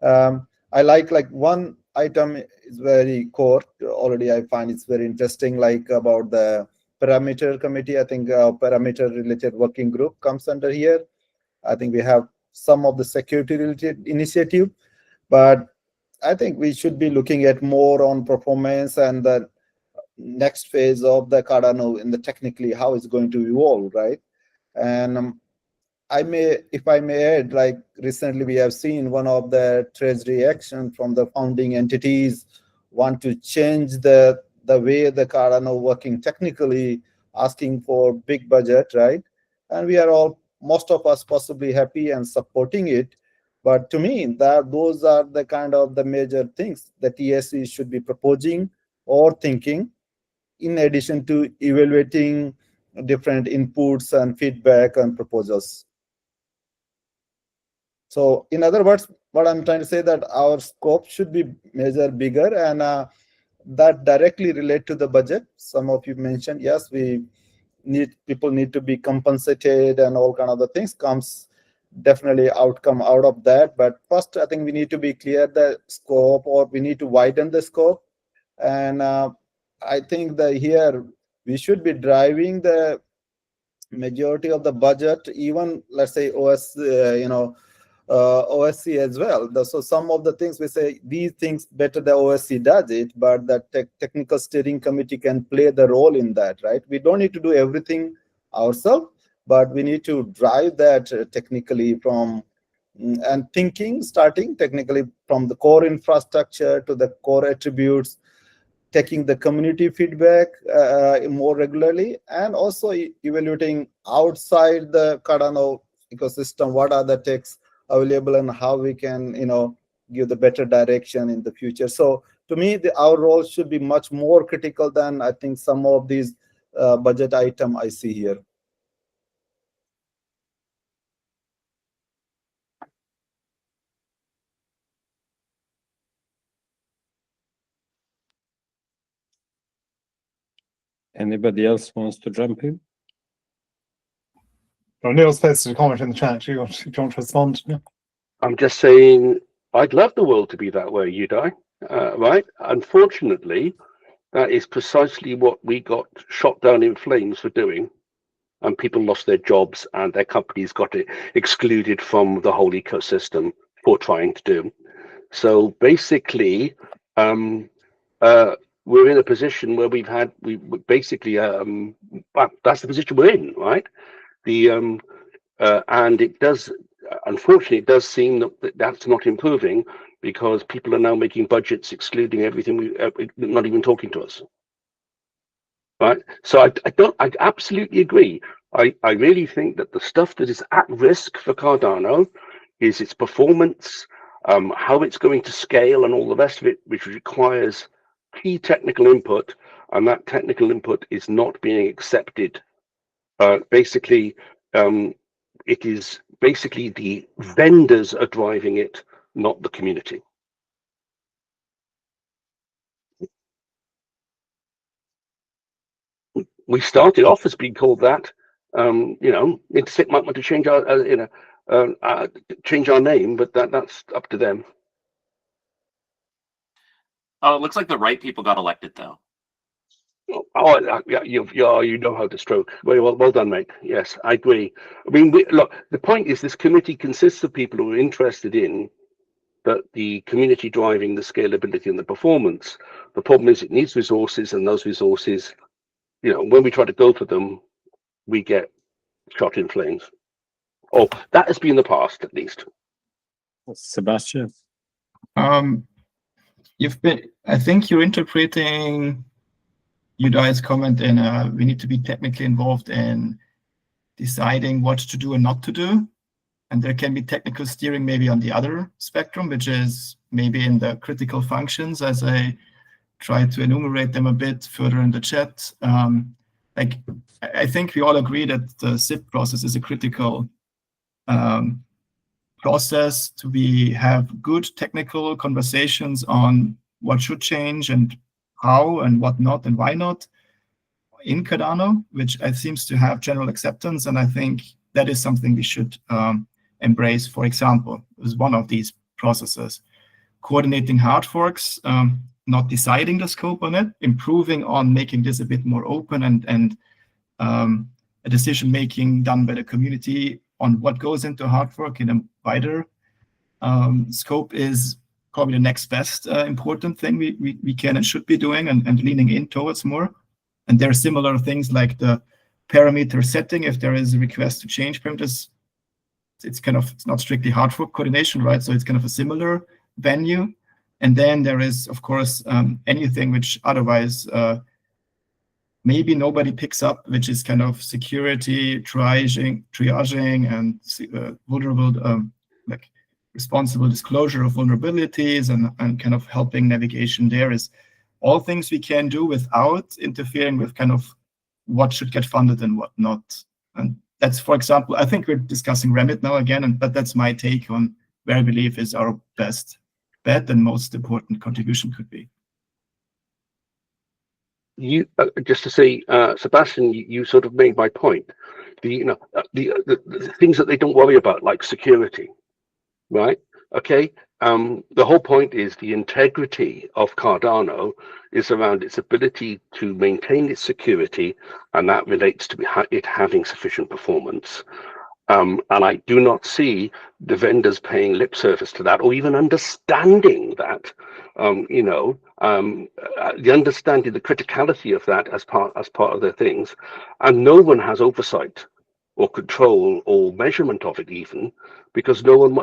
I like one item is very core already. I find it's very interesting, like about the parameter committee. I think parameter related working group comes under here. I think we have some of the security related initiative, but I think we should be looking at more on performance and the next phase of the Cardano in the technically how it's going to evolve, right? And if I may add, like recently we have seen one of the treasury action from the founding entities want to change the way the Cardano working technically, asking for big budget, right? And we are all, most of us possibly happy and supporting it. But to me, those are the kind of the major things that TSE should be proposing or thinking, in addition to evaluating different inputs and feedback and proposals. So in other words, what I'm trying to say that our scope should be measure bigger, and that directly relate to the budget. Some of you mentioned, yes, people need to be compensated and all kind of the things comes definitely outcome out of that. But first, I think we need to be clear the scope, or we need to widen the scope. And I think that here we should be driving the majority of the budget, even let's say OSC as well. So some of the things we say, these things better the OSC does it, but the technical steering committee can play the role in that, right? We don't need to do everything ourselves, but we need to drive that technically from and starting technically from the core infrastructure to the core attributes, taking the community feedback more regularly, and also evaluating outside the Cardano ecosystem, what are the techs available and how we can, give the better direction in the future. So to me, our role should be much more critical than I think some of these budget item I see here. Anybody else wants to jump in? Well, Neil's posted a comment in the chat. Do you want to respond? Yeah. I'm just saying, I'd love the world to be that way, Udai, right? Unfortunately, that is precisely what we got shot down in flames for doing, and people lost their jobs and their companies got excluded from the whole ecosystem for trying to do. So basically, we're in a position where we basically, that's the position we're in, right? And it does, unfortunately, it does seem that that's not improving, because people are now making budgets excluding everything, not even talking to us, right? So I absolutely agree. I really think that the stuff that is at risk for Cardano is its performance, how it's going to scale, and all the rest of it, which requires key technical input, and that technical input is not being accepted. Basically, it is basically the vendors are driving it, not the community. We started off as being called that. Intersect might want to change our, change our name, but that's up to them. Oh, it looks like the right people got elected, though. Oh, yeah, you know how to stroke. Well done, mate. Yes, I agree. I mean, look, the point is this committee consists of people who are interested in the community driving the scalability and the performance. The problem is it needs resources, and those resources, when we try to go for them, we get shot in flames. Oh, that has been the past, at least. Sebastian? I think you're interpreting Udai's comment in we need to be technically involved in deciding what to do and not to do. And there can be technical steering maybe on the other spectrum, which is maybe in the critical functions, as I try to enumerate them a bit further in the chat. I think we all agree that the SIP process is a critical process to have good technical conversations on what should change and how and what not and why not in Cardano, which seems to have general acceptance. And I think that is something we should embrace. For example, as one of these processes, coordinating hard forks, not deciding the scope on it, improving on making this a bit more open, and a decision making done by the community on what goes into hard fork in a wider scope is probably the next best important thing we can and should be doing, and leaning in towards more. And there are similar things like the parameter setting. If there is a request to change parameters, it's kind of, it's not strictly hard fork coordination, right? So it's kind of a similar venue. And then there is, of course, anything which otherwise maybe nobody picks up, which is kind of security, triaging and vulnerable, like responsible disclosure of vulnerabilities and kind of helping navigation there is all things we can do without interfering with kind of what should get funded and what not. And that's, for example, I think we're discussing Remit now again, but that's my take on where I believe is our best bet and most important contribution could be. You just to say, Sebastian, you sort of made my point. The things that they don't worry about, like security, right? Okay. The whole point is the integrity of Cardano is around its ability to maintain its security, and that relates to it having sufficient performance. And I do not see the vendors paying lip service to that, or even understanding that. The understanding the criticality of that as part of their things, and no one has oversight or control or measurement of it, even because no one,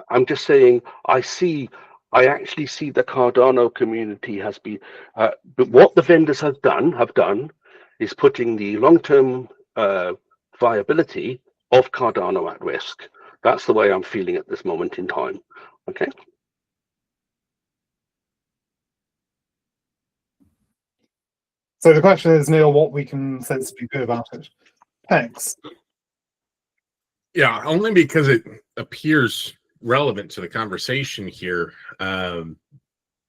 I'm just saying, I actually see the Cardano community has been, but what the vendors have done is putting the long-term viability of Cardano at risk. That's the way I'm feeling at this moment in time. Okay. So the question is, Neil, what we can sensibly do about it. Thanks. Yeah, only because it appears relevant to the conversation here. I'm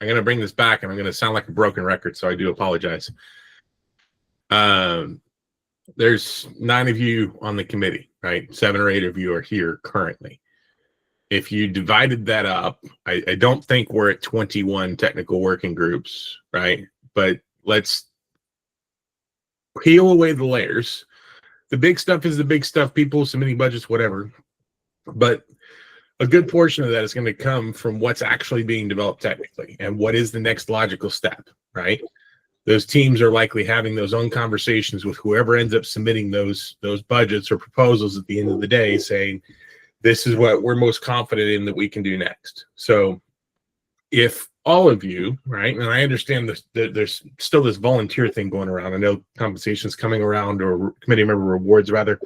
going to bring this back, and I'm going to sound like a broken record, so I do apologize. There's 9 of you on the committee, right? 7 or 8 of you are here currently. If you divided that up, I don't think we're at 21 technical working groups, right? But let's peel away the layers. The big stuff is the big stuff, people submitting budgets, whatever. But a good portion of that is going to come from what's actually being developed technically and what is the next logical step, right? Those teams are likely having those own conversations with whoever ends up submitting those budgets or proposals at the end of the day, saying, this is what we're most confident in that we can do next. So if all of you, right, and I understand there's still this volunteer thing going around. I know compensation is coming around, or committee member rewards rather.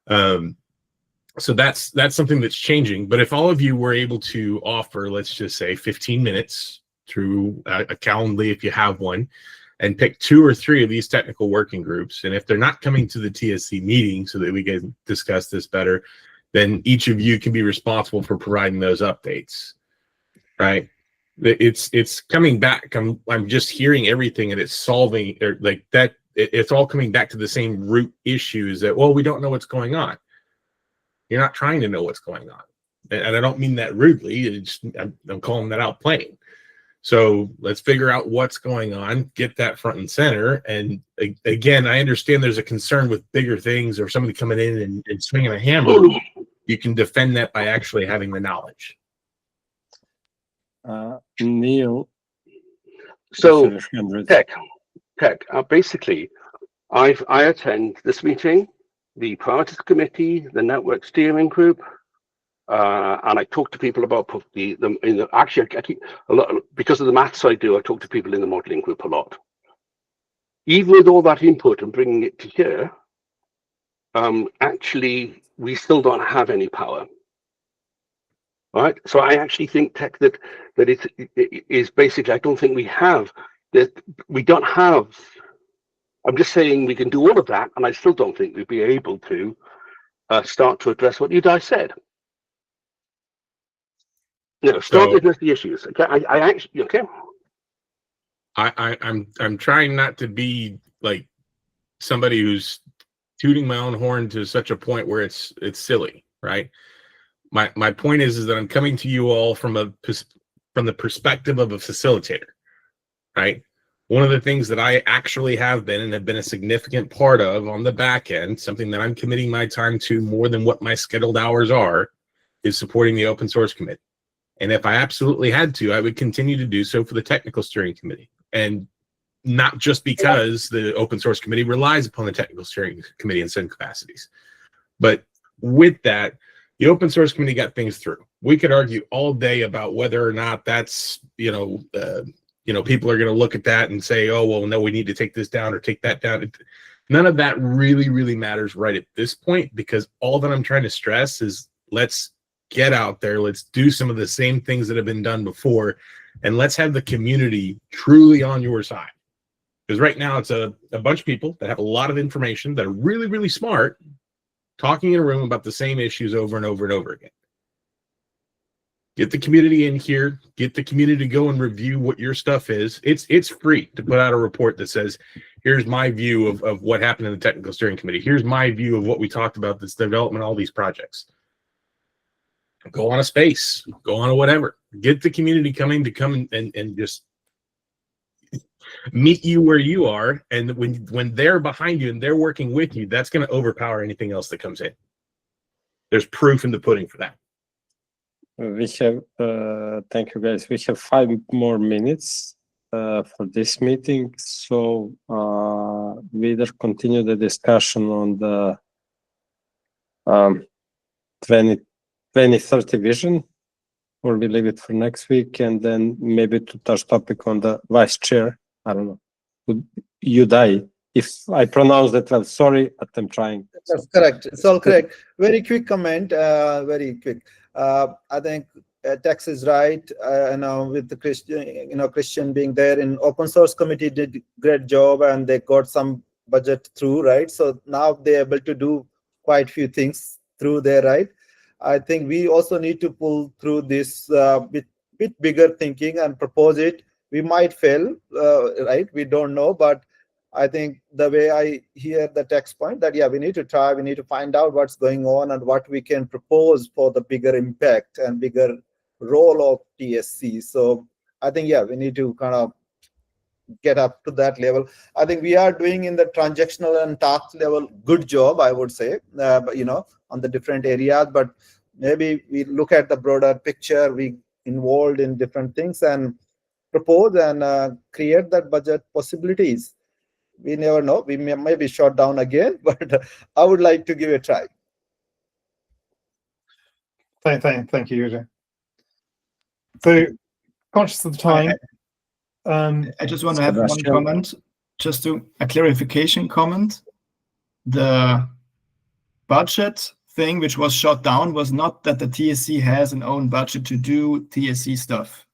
So that's something that's changing. But if all of you were able to offer, let's just say 15 minutes through a Calendly, if you have one, and pick 2 or 3 of these technical working groups, and if they're not coming to the TSC meeting so that we can discuss this better, then each of you can be responsible for providing those updates, right? It's coming back. I'm just hearing everything, and it's solving, or like that. It's all coming back to the same root issue: is that, well, we don't know what's going on. You're not trying to know what's going on, and I don't mean that rudely. I'm calling that out plain. So let's figure out what's going on, get that front and center. And again, I understand there's a concern with bigger things or somebody coming in and swinging a hammer. You can defend that by actually having the knowledge. Neil. So tech. Basically, I attend this meeting, the priorities committee, the network steering group, and I talk to people about actually I keep a lot because of the maths I do. I talk to people in the modeling group a lot. Even with all that input and bringing it to here, actually we still don't have any power. Right, so I actually think tech that it is basically, I don't think we have that. We don't have. I'm just saying we can do all of that, and I still don't think we'd be able to start to address what you guys said. Start to address the issues. Okay, I actually okay. I'm trying not to be like somebody who's tooting my own horn to such a point where it's silly, right? My point is that I'm coming to you all from the perspective of a facilitator, right? One of the things that I actually have been and have been a significant part of on the back end, something that I'm committing my time to more than what my scheduled hours are, is supporting the open source committee. And if I absolutely had to, I would continue to do so for the technical steering committee. And not just because the open source committee relies upon the technical steering committee in some capacities. But with that, The open source committee got things through. We could argue all day about whether or not that's, people are going to look at that and say, oh, well, no, we need to take this down or take that down. None of that really, really matters right at this point, because all that I'm trying to stress is let's get out there. Let's do some of the same things that have been done before, and let's have the community truly on your side. Because right now it's a bunch of people that have a lot of information that are really, really smart, talking in a room about the same issues over and over and over again. Get the community in here, get the community to go and review what your stuff is. It's free to put out a report that says, here's my view of what happened in the technical steering committee. Here's my view of what we talked about, this development, all these projects. Go on a space, go on a whatever. Get the community coming to come and just meet you where you are. And when they're behind you and they're working with you, that's going to overpower anything else that comes in. There's proof in the pudding for that. We have, thank you guys. We have 5 more minutes for this meeting. So we either continue the discussion on the 2030 vision, or we leave it for next week, and then maybe to touch topic on the vice chair. I don't know. Udai. If I pronounce that well, sorry, but I'm trying. That's correct. It's all correct. Very quick comment. Very quick. I think Tex is right. With the Christian being there in open source committee did great job, and they got some budget through, right? So now they're able to do quite few things through there, right? I think we also need to pull through this bit bigger thinking and propose it. We might fail, right? We don't know, but I think the way I hear the text point that, yeah, we need to try, we need to find out what's going on and what we can propose for the bigger impact and bigger role of TSC. So I think, yeah, we need to kind of get up to that level. I think we are doing in the transactional and task level good job, I would say, but, on the different areas, but maybe we look at the broader picture, we involved in different things and propose and create that budget possibilities. We never know. We may be shot down again, but I would like to give it a try. Thank you, Udai. So, conscious of the time, I just want to have one comment, just a clarification comment. The budget thing which was shot down was not that the TSC has an own budget to do TSC stuff.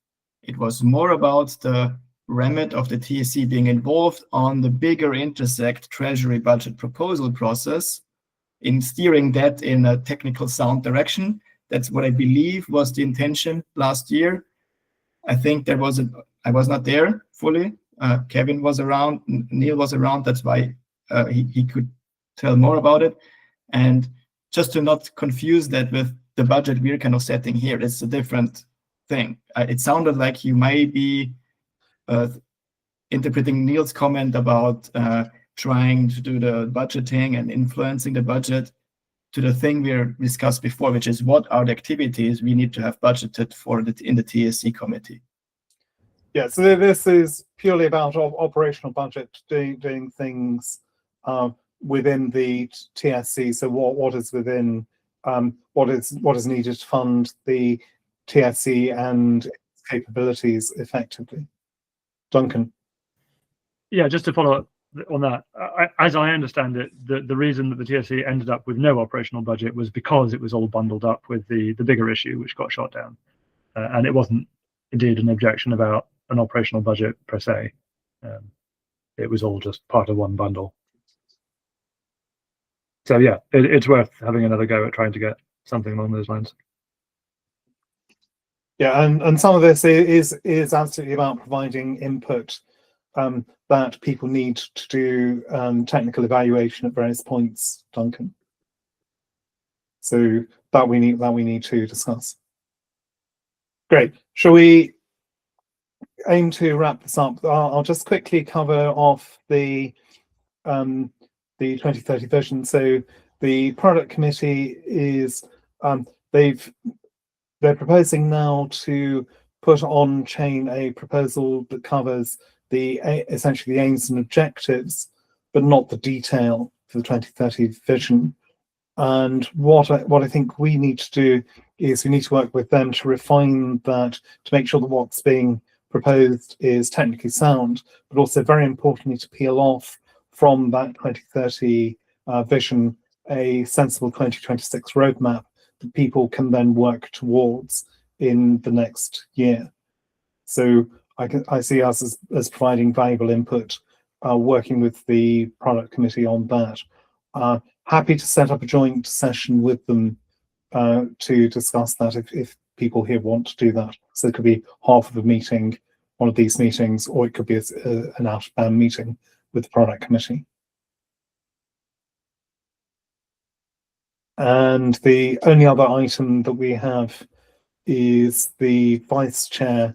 It was more about the remit of the TSC being involved on the bigger intersect treasury budget proposal process in steering that in a technical sound direction. That's what I believe was the intention last year. I think I was not there fully. Kevin was around, Neil was around. That's why he could tell more about it. And just to not confuse that with the budget we're kind of setting here, it's a different thing. It sounded like you might be interpreting Neil's comment about trying to do the budgeting and influencing the budget to the thing we discussed before, which is what are the activities we need to have budgeted for in the TSC committee. Yeah, so this is purely about operational budget, doing things within the TSC. So what is within what is needed to fund the TSC and its capabilities effectively. Duncan. Yeah, just to follow up on that, as I understand it, the reason that the TSC ended up with no operational budget was because it was all bundled up with the bigger issue which got shot down, and it wasn't indeed an objection about an operational budget per se. It was all just part of one bundle. So yeah, it's worth having another go at trying to get something along those lines. Yeah, and some of this is absolutely about providing input that people need to do technical evaluation at various points, Duncan. So that we need to discuss. Great. Shall we aim to wrap this up? I'll just quickly cover off the 2030 vision. So the product committee is they're proposing now to put on chain a proposal that covers essentially the aims and objectives, but not the detail for the 2030 vision. And what I think we need to do is we need to work with them to refine that, to make sure that what's being proposed is technically sound, but also very importantly to peel off from that 2030 vision a sensible 2026 roadmap that people can then work towards in the next year. So I see us as providing valuable input, working with the product committee on that. Happy to set up a joint session with them to discuss that if people here want to do that. So it could be half of a meeting, one of these meetings, or it could be an out-of-band meeting with the product committee. And the only other item that we have is the vice chair.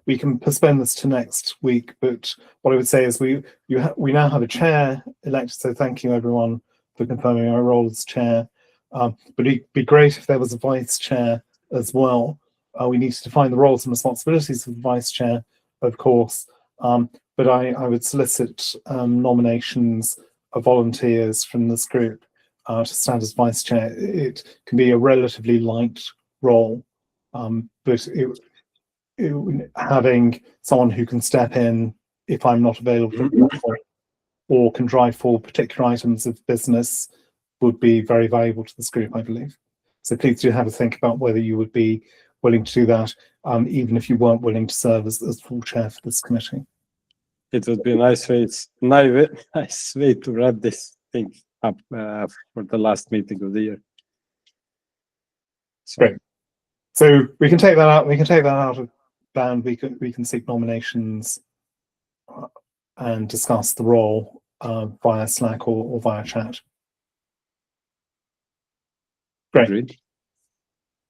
We can postpone this to next week, but what I would say is we now have a chair elected, so thank you everyone for confirming our role as chair. But it'd be great if there was a vice chair as well. We need to define the roles and responsibilities of the vice chair, of course, but I would solicit nominations of volunteers from this group to stand as vice chair. It can be a relatively light role, but having someone who can step in if I'm not available or can drive forward particular items of business would be very valuable to this group, I believe. So please do have a think about whether you would be willing to do that, even if you weren't willing to serve as full chair for this committee. It would be a nice way to wrap this thing up for the last meeting of the year. So, great. So we can take that out. We can take that out of band. We can seek nominations and discuss the role via Slack or via chat. Great. agreed.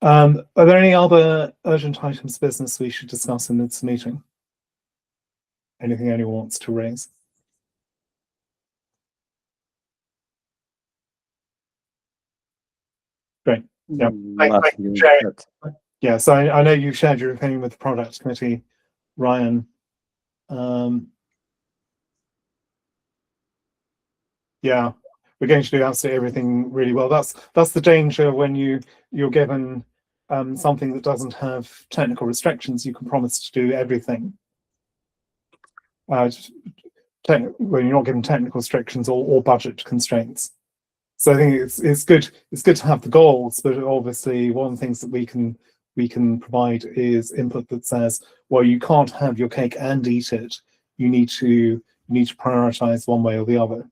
Are there any other urgent items of business we should discuss in this meeting? Anything anyone wants to raise? Great. Yeah. Nothing in Jay. that. Yeah, so I know you've shared your opinion with the product committee, Ryan. Yeah, we're going to do absolutely everything really well. That's the danger when you're given something that doesn't have technical restrictions. You can promise to do everything. When you're not given technical restrictions or budget constraints. So I think it's good to have the goals, but obviously one of the things that we can provide is input that says, well, you can't have your cake and eat it. You need to prioritize one way or the other.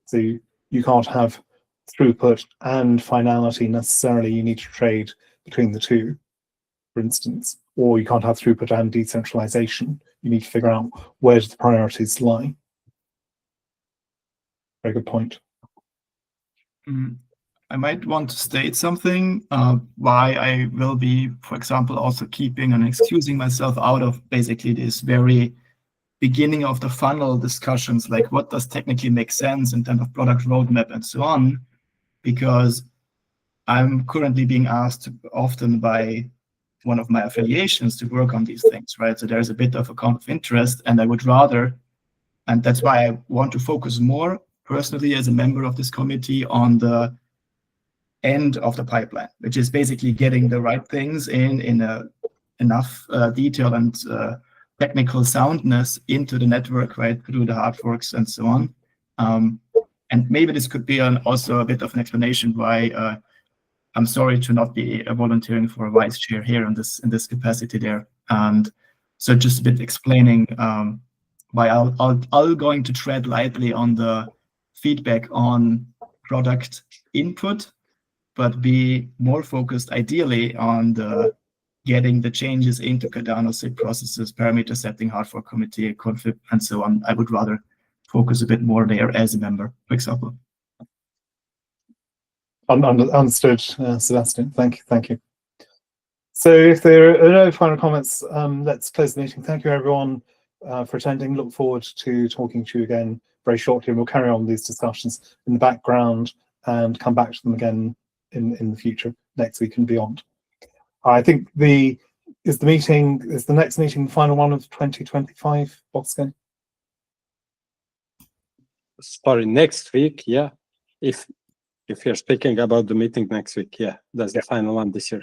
So you can't have throughput and finality necessarily. You need to trade between the two, for instance, or you can't have throughput and decentralization. You need to figure out where do the priorities lie. Very good point. I might want to state something why I will be, for example, also keeping and excusing myself out of basically this very beginning of the funnel discussions, like what does technically make sense in terms of product roadmap and so on, because I'm currently being asked often by one of my affiliations to work on these things, right? So there's a bit of a conflict of interest, and I would rather, and that's why I want to focus more personally as a member of this committee on the end of the pipeline, which is basically getting the right things in enough detail and technical soundness into the network, right, through the hard forks and so on. And maybe this could be also a bit of an explanation why I'm sorry to not be volunteering for a vice chair here in this capacity there. And so just a bit explaining why I'll going to tread lightly on the feedback on product input, but be more focused ideally on the getting the changes into Cardano SIP processes, parameter setting, hard fork committee, config, and so on. I would rather focus a bit more there as a member, for example. Understood, Sebastian. Thank you. So if there are no final comments, let's close the meeting. Thank you, everyone, for attending. Look forward to talking to you again very shortly, and we'll carry on these discussions in the background and come back to them again in the future, next week and beyond. I think is the next meeting the final one of 2025, Bosco? Sorry, next week, yeah. if you're speaking about the meeting next week, yeah, that's the final one this year.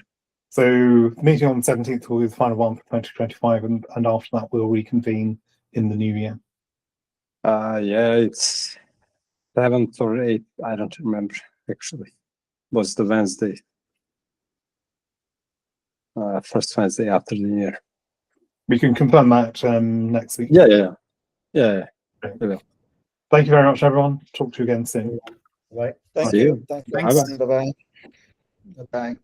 So the meeting on the 17th will be the final one for 2025, and after that we'll reconvene in the new year. Yeah, it's 7th or 8th. I don't remember actually. Was the Wednesday, first Wednesday after the new year. We can confirm that next week. Yeah. Thank you very much, everyone. Talk to you again soon. Right. Thank See you. you. Thank you. Bye-bye. Bye-bye. Bye-bye.